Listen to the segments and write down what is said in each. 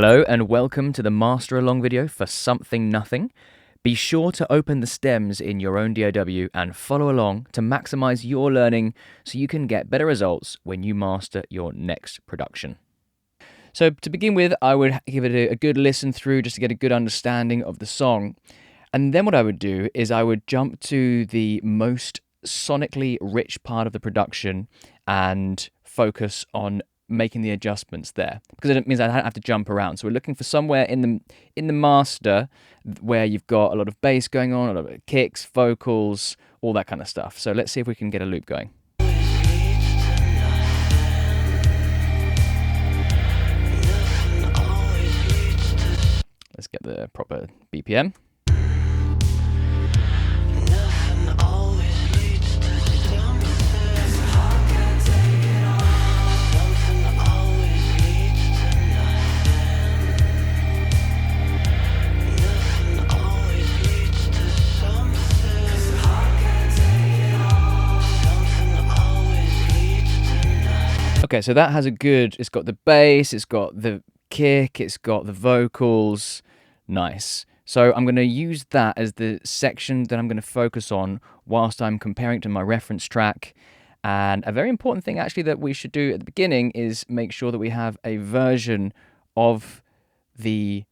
Hello and welcome to the Master Along video for Something Nothing. Be sure to open the stems in your own DAW and follow along to maximize your learning so you can get better results when you master your next production. So to begin with, I would give it a good listen through just to get a good understanding of the song. And then what I would do is I would jump to the most sonically rich part of the production and focus on making the adjustments there, because it means I don't have to jump around. So we're looking for somewhere in the master where you've got a lot of bass going on, a lot of kicks, vocals, all that kind of stuff. So let's see if we can get a loop going. Let's get the proper BPM. Okay, so that has it's got the bass, it's got the kick, it's got the vocals. Nice. So I'm going to use that as the section that I'm going to focus on whilst I'm comparing to my reference track. And a very important thing actually that we should do at the beginning is make sure that we have a version of the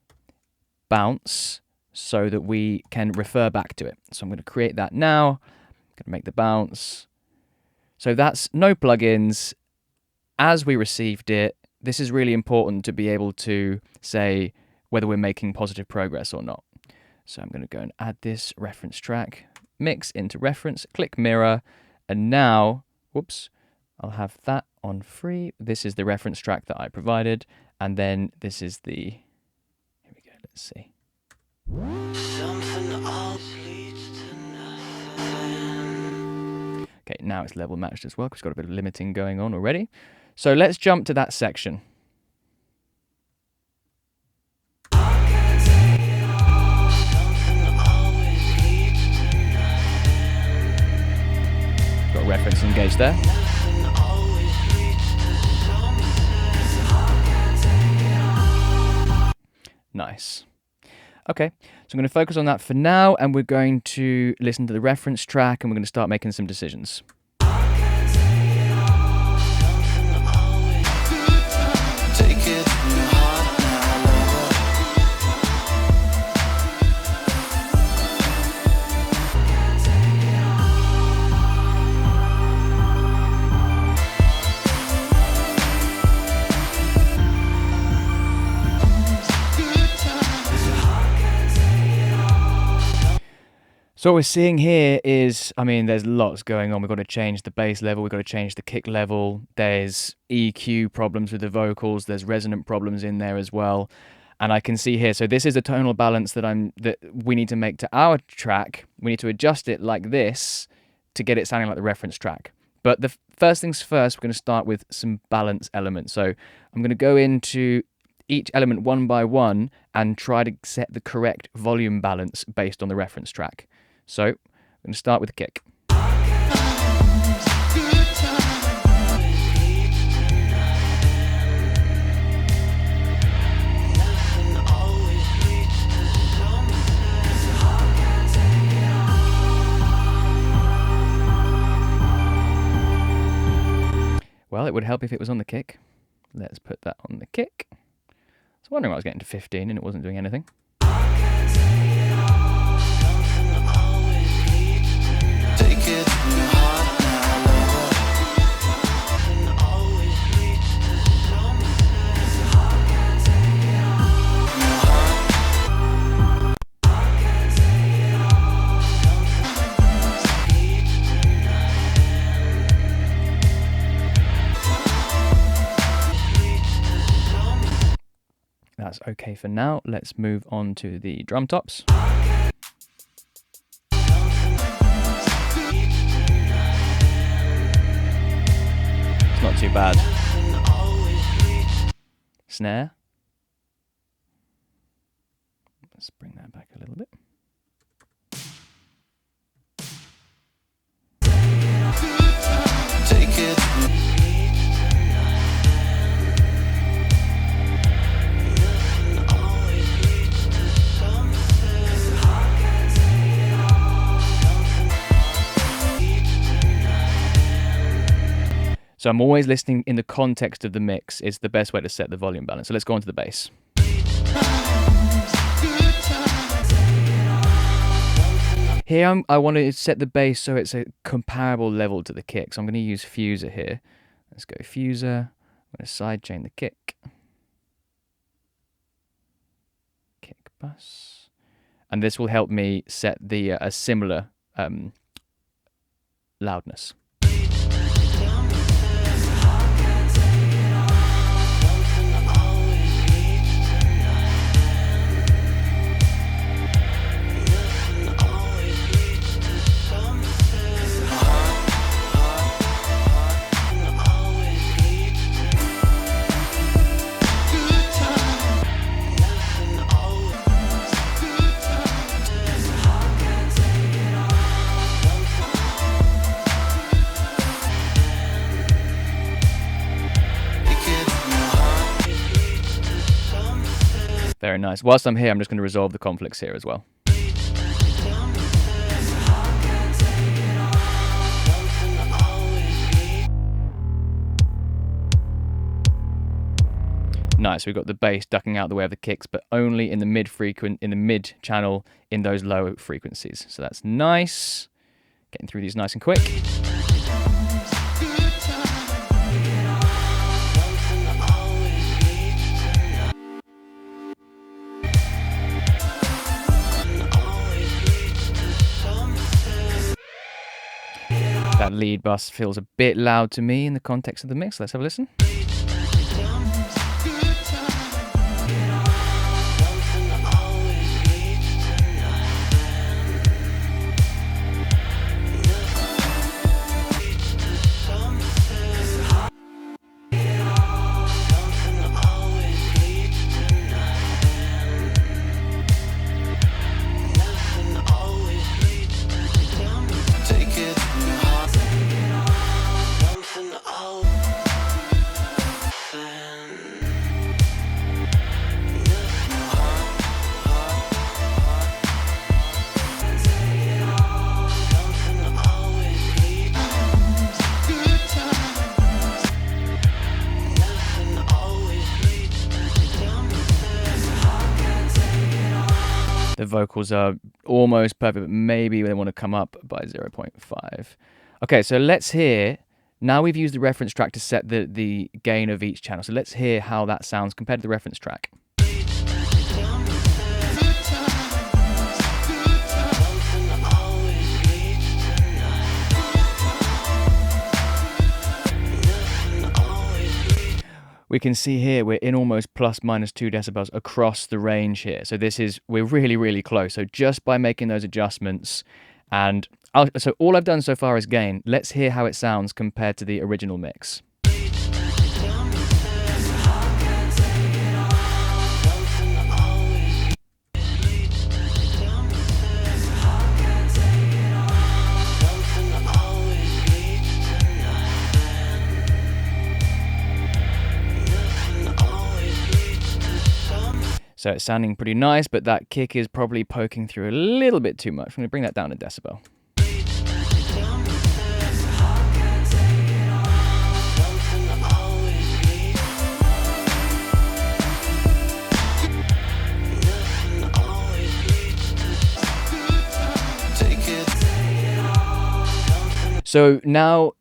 bounce so that we can refer back to it. So I'm going to create that now. I'm going to make the bounce. So that's no plugins. As we received it, this is really important to be able to say whether we're making positive progress or not. So I'm going to go and add this reference track, mix into reference, click mirror, and now, whoops, I'll have that on free. This is the reference track that I provided, and then this is the, here we go, let's see. Okay, now it's level matched as well, because it's got a bit of limiting going on already. So let's jump to that section. Got reference engaged there. Nice. Okay, so I'm going to focus on that for now, and we're going to listen to the reference track, and we're going to start making some decisions. So what we're seeing here is, I mean, there's lots going on. We've got to change the bass level, we've got to change the kick level, there's EQ problems with the vocals, there's resonant problems in there as well. And I can see here, so this is a tonal balance that we need to make to our track. We need to adjust it like this to get it sounding like the reference track. But the first things first, we're going to start with some balance elements. So I'm going to go into each element one by one and try to set the correct volume balance based on the reference track. So I'm going to start with the kick. Well, it would help if it was on the kick. Let's put that on the kick. I was wondering why I was getting to 15 and it wasn't doing anything. That's okay for now. Let's move on to the drum tops. It's not too bad. Snare. Let's bring that back a little bit. So I'm always listening in the context of the mix. It's the best way to set the volume balance. So let's go on to the bass. Here I want to set the bass so it's a comparable level to the kick. So I'm going to use Fuser here. Let's go Fuser. I'm going to sidechain the kick. Kick bus. And this will help me set the a similar loudness. Very nice. Whilst I'm here, I'm just going to resolve the conflicts here as well. Nice. We've got the bass ducking out the way of the kicks, but only in the mid channel in those low frequencies. So that's nice. Getting through these nice and quick. That lead bus feels a bit loud to me in the context of the mix. Let's have a listen. The vocals are almost perfect, but maybe they want to come up by 0.5. Okay, so let's hear. Now we've used the reference track to set the gain of each channel. So let's hear how that sounds compared to the reference track. We can see here we're in almost plus minus 2 decibels across the range here. So we're really, really close. So just by making those adjustments, and so all I've done so far is gain. Let's hear how it sounds compared to the original mix. So it's sounding pretty nice, but that kick is probably poking through a little bit too much. I'm going to bring that down a decibel. So now,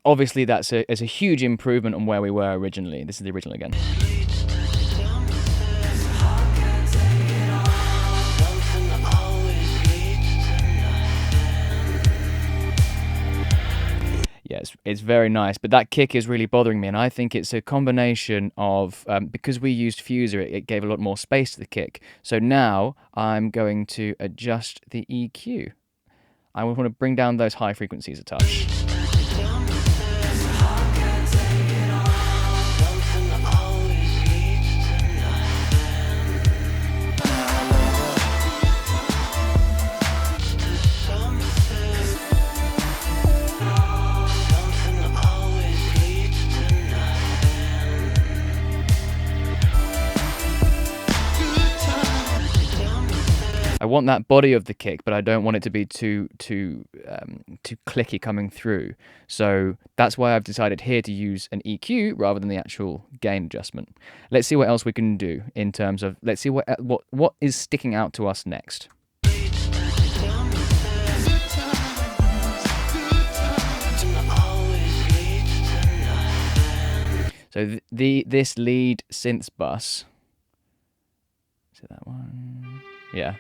obviously, it's a huge improvement on where we were originally. This is the original again. Yeah, it's very nice, but that kick is really bothering me, and I think it's a combination of, because we used Fuser, it gave a lot more space to the kick. So now I'm going to adjust the EQ. I want to bring down those high frequencies a touch. I want that body of the kick, but I don't want it to be too clicky coming through. So that's why I've decided here to use an EQ rather than the actual gain adjustment. Let's see what else we can do in terms of, let's see what is sticking out to us next. So this lead synth bus, is it that one? Yeah.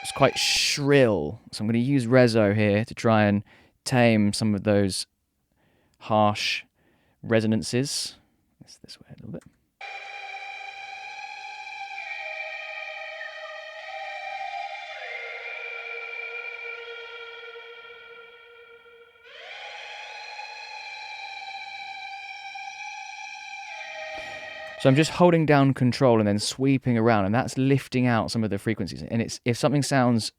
It's quite shrill, so I'm going to use Reso here to try and tame some of those harsh resonances. It's this way a little bit. So I'm just holding down control and then sweeping around, and that's lifting out some of the frequencies. And it's, if something sounds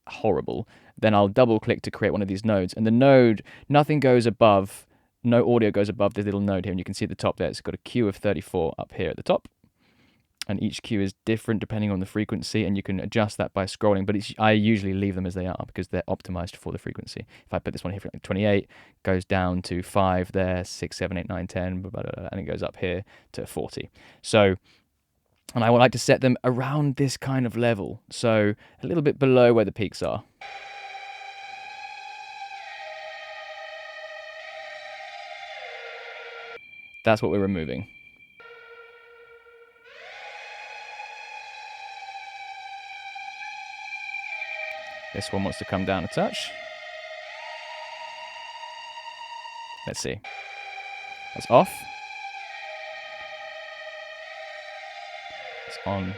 horrible, then I'll double click to create one of these nodes. And the node, nothing goes above, no audio goes above this little node here. And you can see at the top there, it's got a Q of 34 up here at the top. And each Q is different depending on the frequency, and you can adjust that by scrolling, but I usually leave them as they are because they're optimized for the frequency. If I put this one here for like 28, goes down to 5 there, 6, 7, 8, 9, 10, blah, blah, blah, and it goes up here to 40. So, and I would like to set them around this kind of level, so a little bit below where the peaks are. That's what we're removing. This one wants to come down a touch. Let's see. That's off. It's on.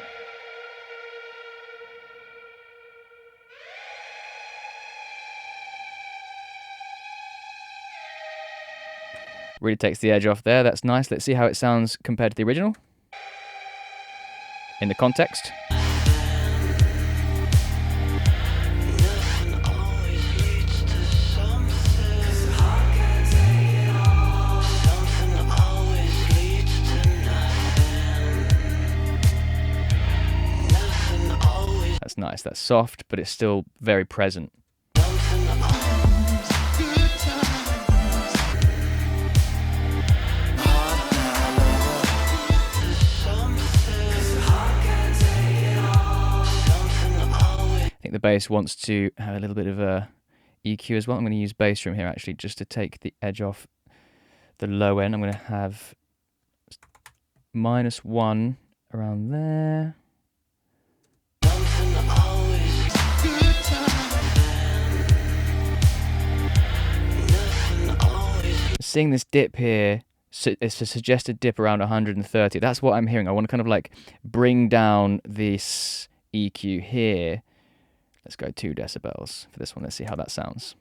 Really takes the edge off there. That's nice. Let's see how it sounds compared to the original. In the context. That's nice. That's soft, but it's still very present. I think the bass wants to have a little bit of a EQ as well. I'm going to use bass room here actually just to take the edge off the low end. I'm going to have -1 around there. Seeing this dip here, it's a suggested dip around 130. That's what I'm hearing. I want to kind of like bring down this EQ here. Let's go 2 decibels for this one. Let's see how that sounds.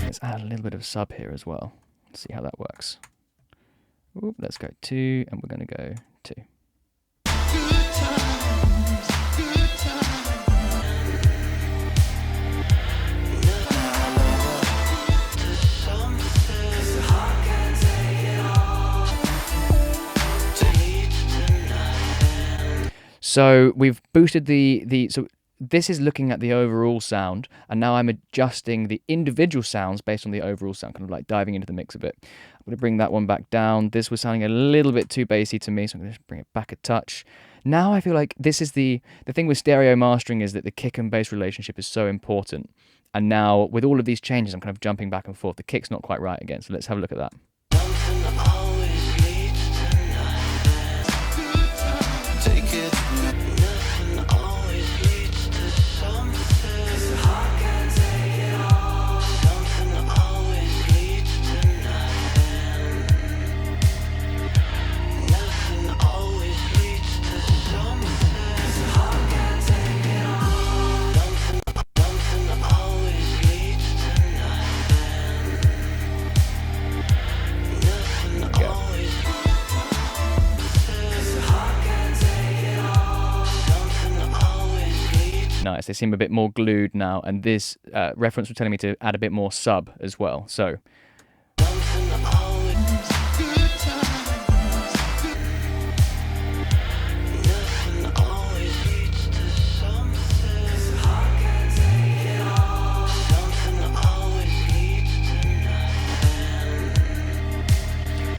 Let's add a little bit of sub here as well. Let's see how that works. Ooh, let's go 2, and we're going to go 2. So we've boosted so this is looking at the overall sound, and now I'm adjusting the individual sounds based on the overall sound, kind of like diving into the mix a bit. I'm going to bring that one back down. This was sounding a little bit too bassy to me, so I'm going to bring it back a touch. Now I feel like this is the thing with stereo mastering, is that the kick and bass relationship is so important. And now with all of these changes, I'm kind of jumping back and forth. The kick's not quite right again, so let's have a look at that. nice. They seem a bit more glued now, and this reference was telling me to add a bit more sub as well. So.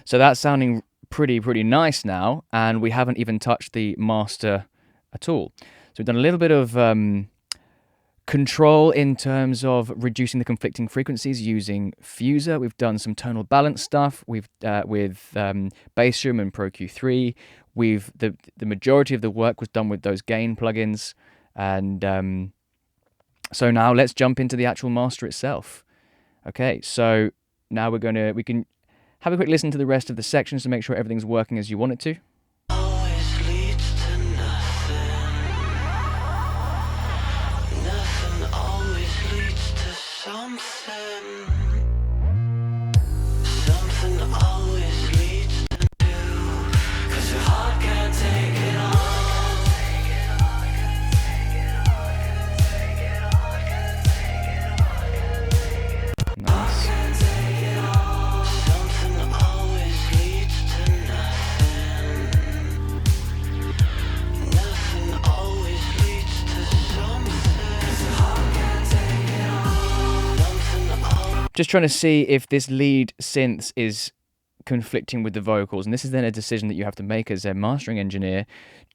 So that's sounding pretty nice now, and we haven't even touched the master at all. So we've done a little bit of control in terms of reducing the conflicting frequencies using Fuser. We've done some tonal balance stuff. We've with Bassroom and Pro Q3. The majority of the work was done with those gain plugins, and so now let's jump into the actual master itself. Okay, so now we can have a quick listen to the rest of the sections to make sure everything's working as you want it to. Just trying to see if this lead synth is conflicting with the vocals, and this is then a decision that you have to make as a mastering engineer.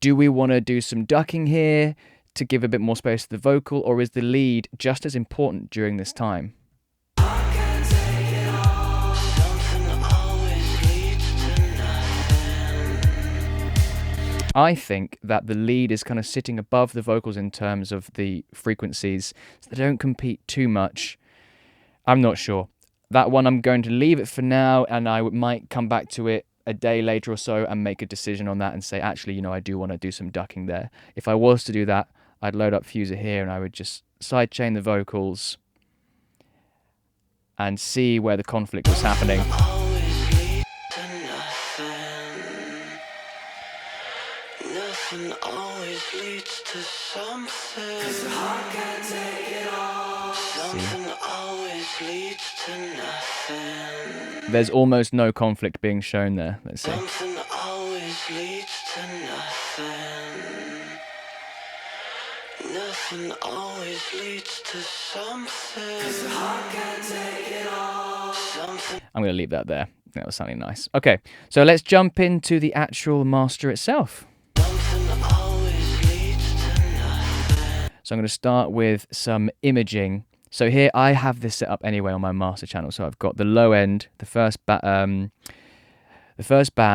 Do we want to do some ducking here to give a bit more space to the vocal, or is the lead just as important during this time? I think that the lead is kind of sitting above the vocals in terms of the frequencies, so they don't compete too much. I'm not sure. That one I'm going to leave it for now, and I might come back to it a day later or so and make a decision on that and say, actually, I do want to do some ducking there. If I was to do that, I'd load up Fuser here and I would just sidechain the vocals and see where the conflict was happening. Nothing always leads to something. 'Cause the heart can't take it all. Something always leads to nothing. There's almost no conflict being shown there. Let's see. Something always leads to nothing. Nothing always leads to something. 'Cause the heart can't take it all. I'm going to leave that there. That was sounding nice. Okay, so let's jump into the actual master itself. So I'm going to start with some imaging. So here I have this set up anyway on my master channel. So I've got the low end, the first band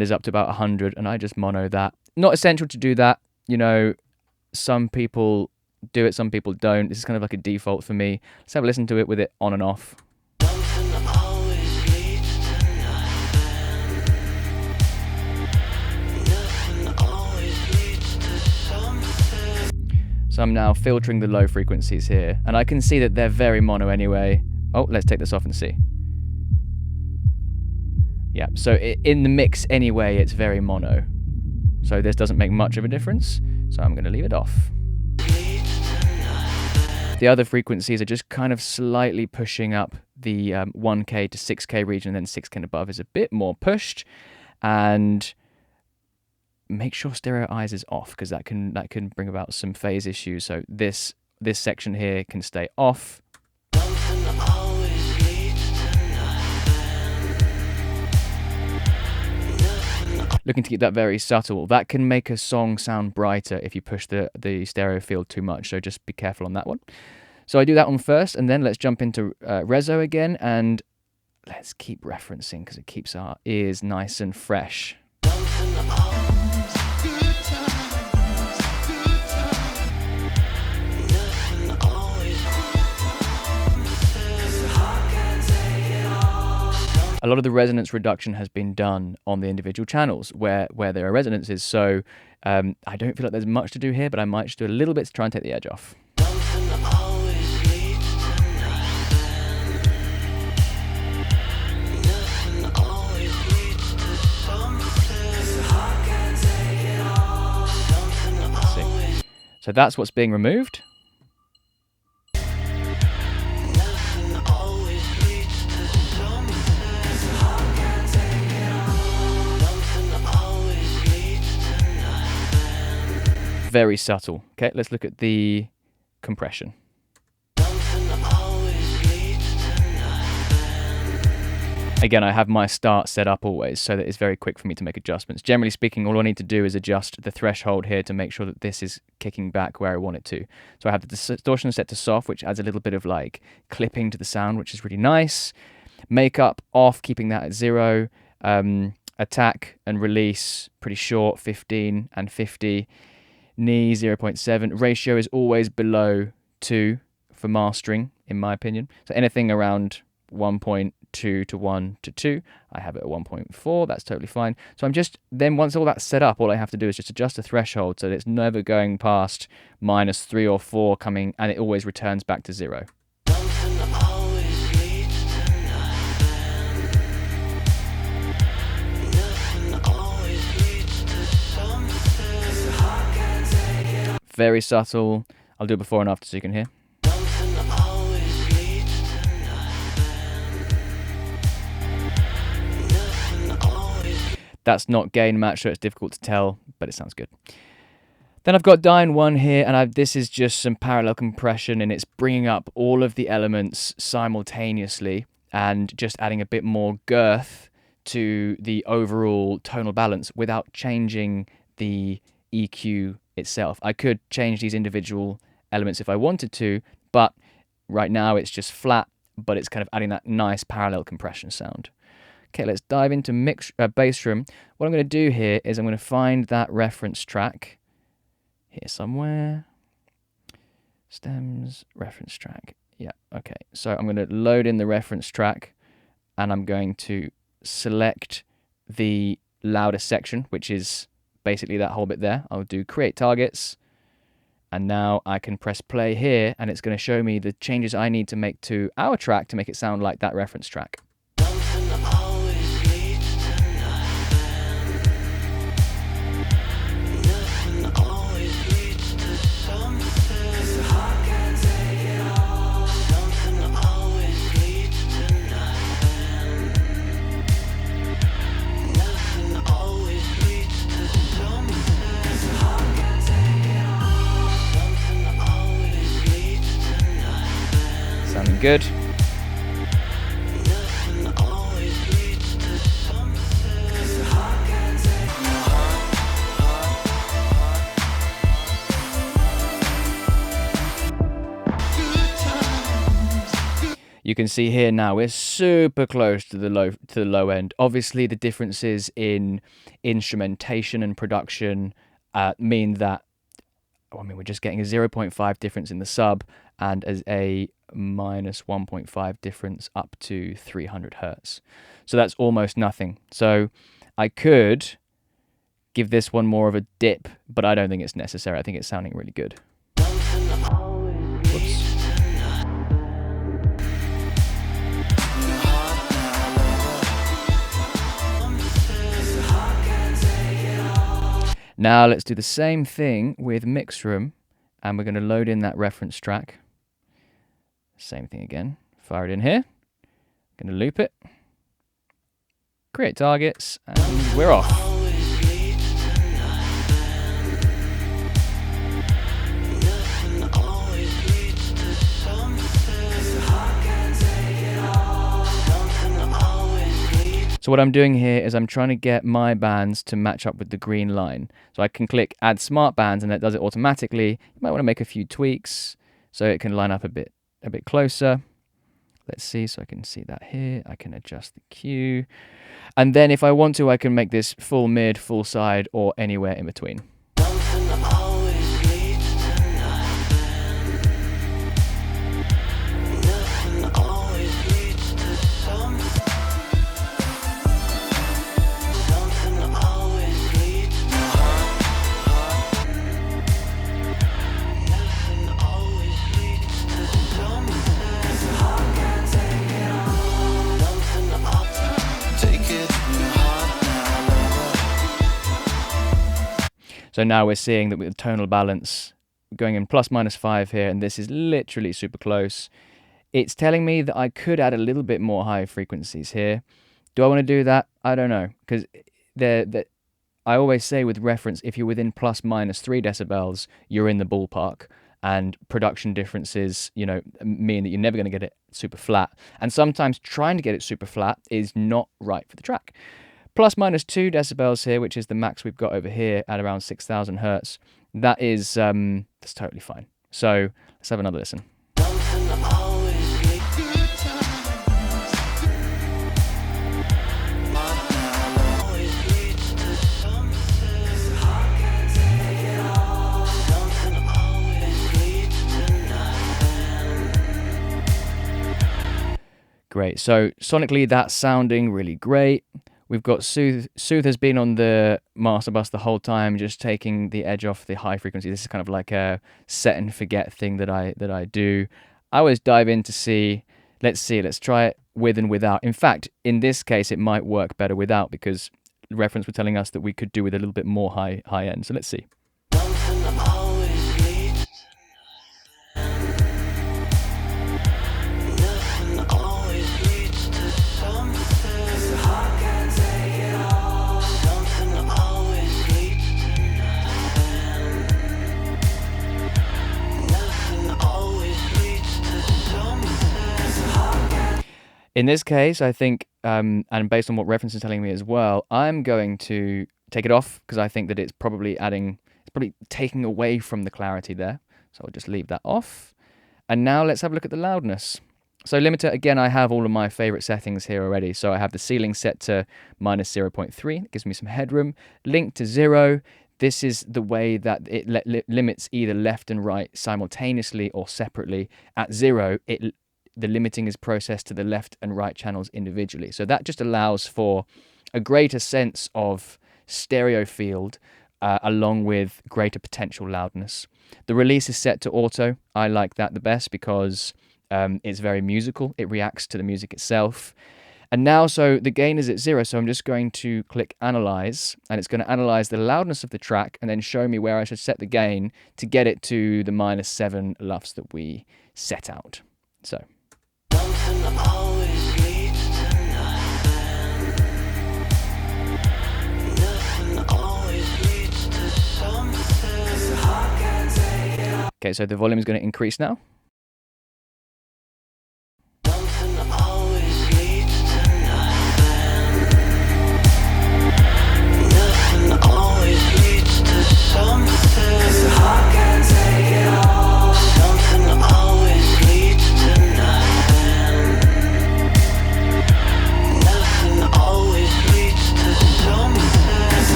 is up to about 100, and I just mono that. Not essential to do that. Some people do it, some people don't. This is kind of like a default for me. Let's have a listen to it with it on and off. So I'm now filtering the low frequencies here, and I can see that they're very mono anyway. Oh, let's take this off and see. Yeah, so in the mix anyway, it's very mono. So this doesn't make much of a difference, so I'm going to leave it off. The other frequencies are just kind of slightly pushing up the 1K to 6K region, and then 6K and above is a bit more pushed. And make sure stereo eyes is off, because that can bring about some phase issues. So this section here can stay off. Looking to keep that very subtle. That can make a song sound brighter if you push the stereo field too much, so just be careful on that one. So I do that one first, and then let's jump into Rezo again, and let's keep referencing because it keeps our ears nice and fresh. A lot of the resonance reduction has been done on the individual channels where there are resonances, so I don't feel like there's much to do here, but I might just do a little bit to try and take the edge off. So that's what's being removed. very subtle. Okay, let's look at the compression. Again, I have my start set up always so that it's very quick for me to make adjustments. Generally speaking, all I need to do is adjust the threshold here to make sure that this is kicking back where I want it to. So I have the distortion set to soft, which adds a little bit of like clipping to the sound, which is really nice. Makeup off, keeping that at 0. Attack and release, pretty short, 15 and 50. Knee, 0.7. Ratio is always below 2 for mastering, in my opinion. So anything around 1.2 to 1 to 2, I have it at 1.4. That's totally fine. So I'm just, then once all that's set up, all I have to do is just adjust the threshold so that it's never going past -3 or 4 coming, and it always returns back to 0. Very subtle. I'll do before and after so you can hear. That's not gain match, so it's difficult to tell, but it sounds good. Then I've got Dyne 1 here, and this is just some parallel compression, and it's bringing up all of the elements simultaneously and just adding a bit more girth to the overall tonal balance without changing the EQ itself. I could change these individual elements if I wanted to, but right now it's just flat, but it's kind of adding that nice parallel compression sound. Okay, let's dive into bass drum. What I'm going to do here is I'm going to find that reference track here somewhere. Stems, reference track. Yeah, okay. So I'm going to load in the reference track, and I'm going to select the loudest section, which is basically that whole bit there. I'll do create targets, and now I can press play here, and it's going to show me the changes I need to make to our track to make it sound like that reference track. Sounding good. You can see here now we're super close to the low end. Obviously, the differences in instrumentation and production mean that, we're just getting a 0.5 difference in the sub and as a -1.5 difference up to 300 hertz. So that's almost nothing. So I could give this one more of a dip, but I don't think it's necessary. I think it's sounding really good. Whoops. Now let's do the same thing with mix room, and we're going to load in that reference track. Same thing again. Fire it in here. Going to loop it. Create targets, and we're off. So what I'm doing here is I'm trying to get my bands to match up with the green line. So I can click add smart bands and that does it automatically. You might want to make a few tweaks so it can line up a bit closer. Let's see, so I can see that here. I can adjust the Q. And then if I want to, I can make this full mid, full side, or anywhere in between. So now we're seeing that with the tonal balance going in ±5 here, and this is literally super close. It's telling me that I could add a little bit more high frequencies here. Do I want to do that? I don't know, because I always say with reference, if you're within plus minus 3 decibels, you're in the ballpark. And production differences, mean that you're never going to get it super flat. And sometimes trying to get it super flat is not right for the track. Plus minus 2 decibels here, which is the max we've got over here at around 6,000 hertz. That's totally fine. So let's have another listen. Great. So sonically, that's sounding really great. We've got Soothe. Soothe has been on the master bus the whole time, just taking the edge off the high frequency. This is kind of like a set and forget thing that I do. I always dive in to see. Let's try it with and without. In fact, in this case, it might work better without, because the reference were telling us that we could do with a little bit more high end. So let's see. In this case, I think, and based on what reference is telling me as well, I'm going to take it off because I think that it's probably taking away from the clarity there. So I'll just leave that off. And now let's have a look at the loudness. So limiter, again, I have all of my favorite settings here already. So I have the ceiling set to minus 0.3. It gives me some headroom. Link to 0. This is the way that it limits either left and right simultaneously or separately. At 0, the limiting is processed to the left and right channels individually. So that just allows for a greater sense of stereo field along with greater potential loudness. The release is set to auto. I like that the best because it's very musical. It reacts to the music itself. And now, so the gain is at 0, so I'm just going to click Analyze, and it's going to analyze the loudness of the track and then show me where I should set the gain to get it to the minus 7 LUFS that we set out. So. Okay, so the volume is going to increase now.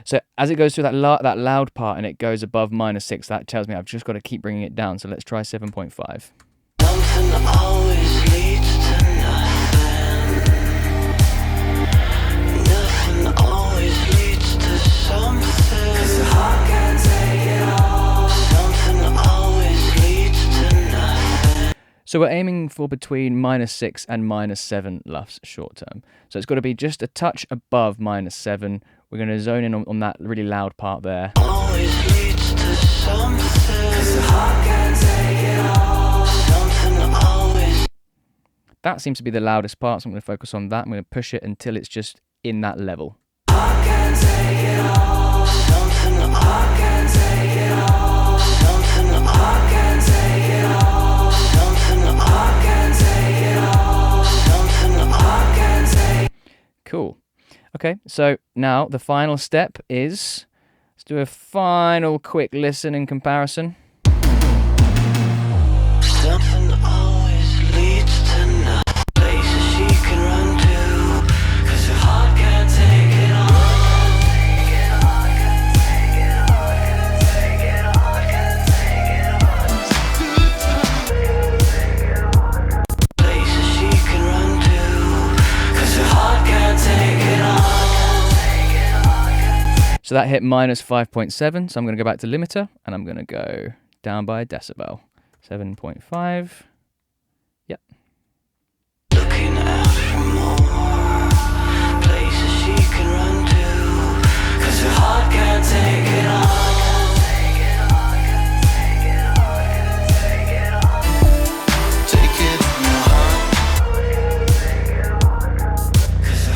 So as it goes through that loud part and it goes above minus 6, that tells me I've just got to keep bringing it down. So let's try 7.5. So we're aiming for between minus 6 and minus 7 LUFS short term. So it's got to be just a touch above minus 7. We're going to zone in on that really loud part there. That seems to be the loudest part, so I'm going to focus on that. I'm going to push it until it's just in that level. Cool. Okay, so now the final step is, let's do a final quick listen and comparison. Something always leads to no places she can run to, 'cause her heart can't take it on. Places she can run to, 'cause her heart can't take it on. So that hit minus 5.7, so I'm going to go back to limiter, and I'm going to go down by a decibel. 7.5. Yep. Looking out for more places she can run to, 'cause her heart can't take it on. Take it from your heart, 'cause her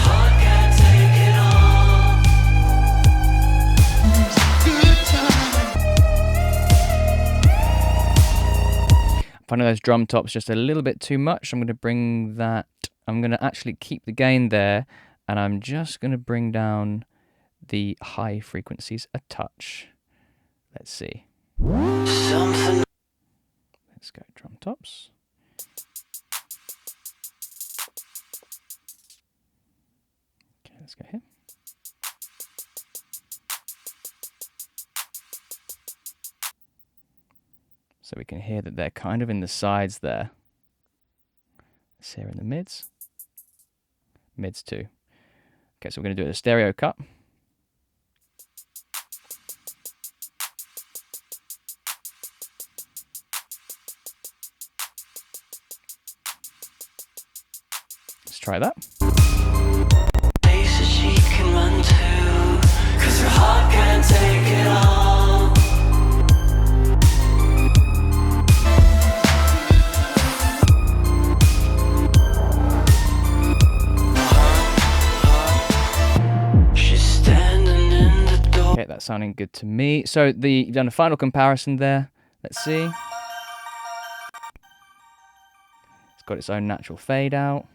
one of those drum tops just a little bit too much. I'm going to bring that, I'm going to actually keep the gain there, and I'm just going to bring down the high frequencies a touch. Let's see. Let's go drum tops. Okay, let's go here. So we can hear that they're kind of in the sides there. Let's hear in the mids. Mids too. Okay, so we're going to do a stereo cut. Let's try that. Okay, that's sounding good to me. So you've done a final comparison there. Let's see. It's got its own natural fade out.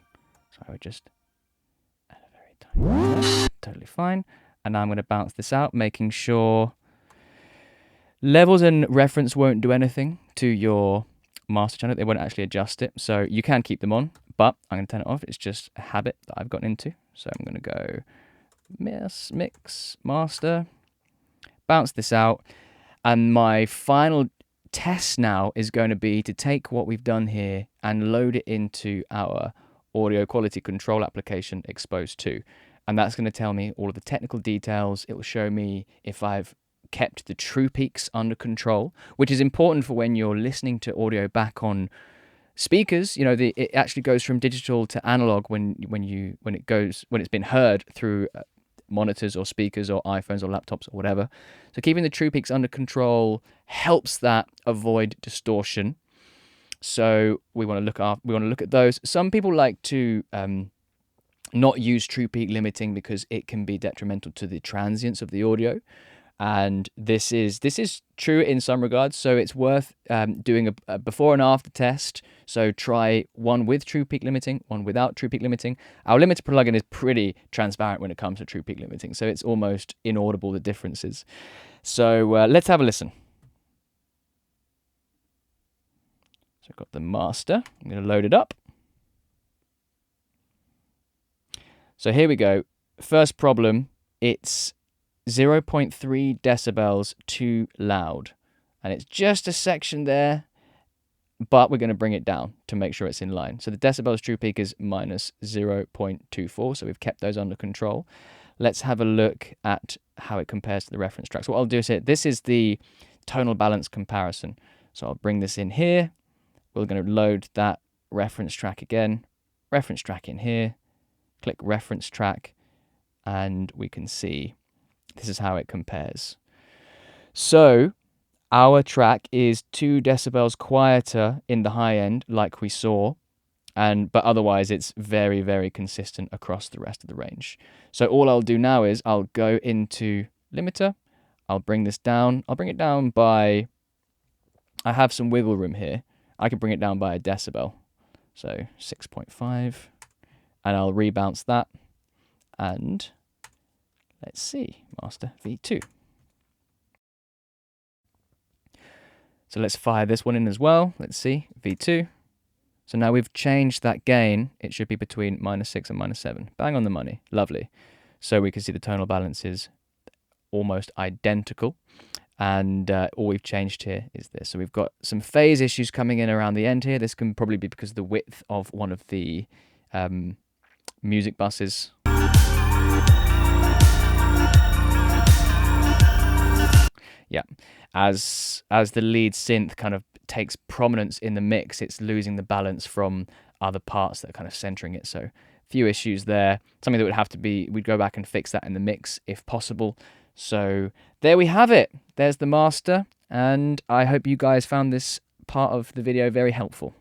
So I would just add a very tiny bit. Totally fine. And now I'm going to bounce this out, making sure levels and reference won't do anything to your master channel. They won't actually adjust it. So you can keep them on, but I'm going to turn it off. It's just a habit that I've gotten into. So I'm going to go mix, master, bounce this out. And my final test now is going to be to take what we've done here and load it into our audio quality control application Expose 2. And that's going to tell me all of the technical details. It will show me if I've kept the true peaks under control, which is important for when you're listening to audio back on speakers. You know, it actually goes from digital to analog when it's been heard through monitors or speakers or iPhones or laptops or whatever. So keeping the true peaks under control helps that avoid distortion. So we want to look at those. Some people like to not use true peak limiting because it can be detrimental to the transients of the audio. And this is true in some regards, so it's worth doing a before and after test. So try one with true peak limiting, one without true peak limiting. Our limiter plugin is pretty transparent when it comes to true peak limiting, so it's almost inaudible, the differences. So let's have a listen. So I've got the master. I'm going to load it up. So here we go. First problem, it's 0.3 decibels too loud. And it's just a section there, but we're going to bring it down to make sure it's in line. So the decibels true peak is minus 0.24, so we've kept those under control. Let's have a look at how it compares to the reference track. So what I'll do is here, this is the tonal balance comparison. So I'll bring this in here. We're going to load that reference track again. Reference track in here. Click reference track, and we can see this is how it compares. So our track is 2 decibels quieter in the high end, like we saw, but otherwise it's very, very consistent across the rest of the range. So all I'll do now is I'll go into limiter. I'll bring this down. I'll bring it down by, I have some wiggle room here. I can bring it down by a decibel. So 6.5. And I'll rebounce that. And let's see, master V2. So let's fire this one in as well. Let's see, V2. So now we've changed that gain. It should be between -6 and -7. Bang on the money. Lovely. So we can see the tonal balance is almost identical. And all we've changed here is this. So we've got some phase issues coming in around the end here. This can probably be because of the width of one of the music buses. Yeah, as the lead synth kind of takes prominence in the mix, it's losing the balance from other parts that are kind of centering it. So a few issues there. Something that would have to be, we'd go back and fix that in the mix if possible. So there we have it. There's the master, and I hope you guys found this part of the video very helpful.